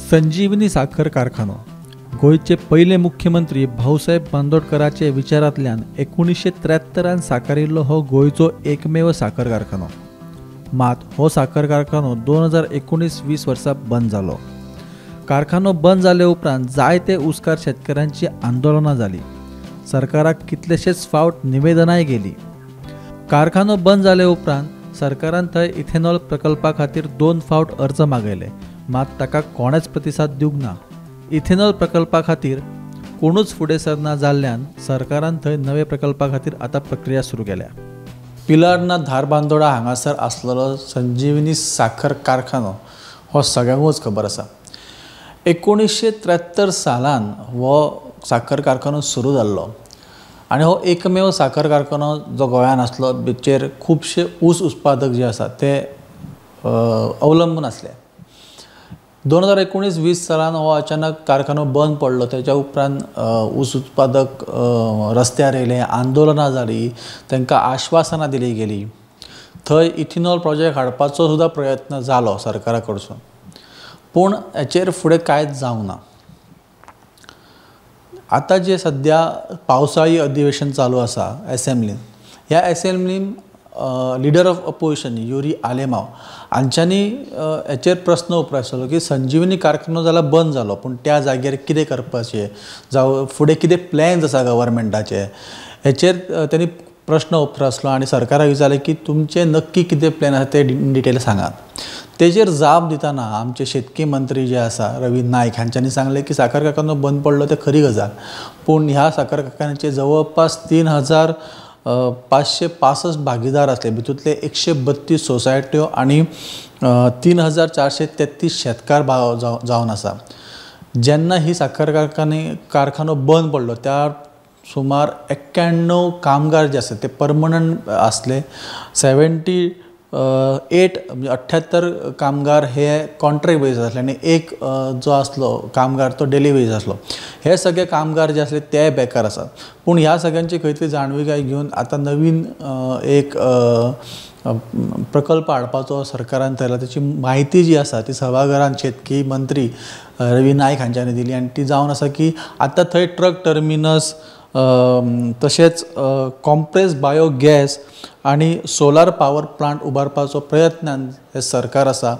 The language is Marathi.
संजीवनी साखर कारखानो गोयचे पहिले मुख्यमंत्री भाऊसाहेब बांदोडकराचे विचारांतल्यान 1973 साकारिल्लो हो गोयचो एकमेव साखर कारखानो। मात हो साखर कारखानो 2019-20 वर्सा बंद जालो। कारखानो बंद जाले उपरांत जायते उसकार शेतकऱ्यांची आंदोलनां जाली। सरकाराक कितलेशेच फावट निवेदनाय गेली। कारखानो बंद जाले उपरांत सरकारान थंय इथेनॉल प्रकल्पा खातीर 2 फावट अर्ज मागयले, मात ताका कोणेच प्रतिसाद दिवंक ना। इथेनॉल प्रकल्पा खातीर कोणूच फुडें सरना जाल्ल्यान सरकारान थंय नवे प्रकल्पा खातीर आतां प्रक्रिया सुरू केल्या। पिलारना धारबांदोडा हांगासर आसलेलो संजीवनी साखर कारखानो हो सगळ्यांकूच खबर आसा। 1973 सालान हो साखर कारखानो सुरू जाल्लो आनी हो एकमेव साखर कारखानो जो गोंयांत आसलो, जेचेर खुबशे ऊस उत्पादक जे आसा ते अवलंबून आसले। 2019-20 सालान हो अचानक कारखानो बंद पडलो। त्याच्या उपरांत ऊस उत्पादक रस्त्यार येयले, आंदोलनां जाली, तांकां आश्वासनां दिली गेली। थंय इथेनॉल प्रोजेक्ट हाडपाचो सुद्दां प्रयत्न जालो सरकारा कडसून, पूण हाचेर फुडें कांयच जावंक ना। आतां जे सद्या पावसाळी अधिवेशन चालू आसा असेंब्लीन, ह्या असेंब्लीन leader of opposition Yuri Alemao हांच्यांनी हाचेर प्रस्न उपरायसलो की संजीवनी कारखानो जाल्यार बंद जालो, पूण त्या जाग्यार कितें करपाचें, जावं फुडें कितें प्लॅन्स आसा गव्हर्मेंटाचे, हाचेर त्यांनी प्रश्न उपरासलो आनी सरकाराक विचारलें की तुमचे नक्की कितें प्लॅन आसा ते इन डिटेल सांगात। तेजेर जाप दितना आमचे शेतकी मंत्री जे आसा रवी नायक हांच्यांनी सांगलें की साखर कारखानो बंद पडलो ते खरी गजाल, पूण ह्या साखर कारखान्याचे जवळपास 3,565 भागीदार असले, भितूंतले 132 सोसायट्यो आणि 3,433 शेतकार जावन आसा। जेन्ना ही साखर कारखानो बंद पडलो त्या सुमार 91 कामगार जे आसा ते परमनंट आसले। 78 कामगार हे कॉन्ट्रॅक्ट बेज आसले आनी एक जो आसलो कामगार तो डेली वेज आसलो। हे सगळे कामगार जे आसले ते बेकार आसात, पूण ह्या सगळ्यांची खंय तरी जाणविकाय घेवन आतां नवीन एक प्रकल्प हाडपाचो सरकारान थारायला। त्याची माहिती जी आसा ती सभाघरांत शेतकी मंत्री रवी नायक हांच्यांनी दिली आनी ती जावन आसा की आतां थंय ट्रक टर्मिनस तशेंच कॉम्प्रेस बायोगॅस आणि सोलार पावर प्लांट उबारपाचो प्रयत्नांत हे सरकार आसा।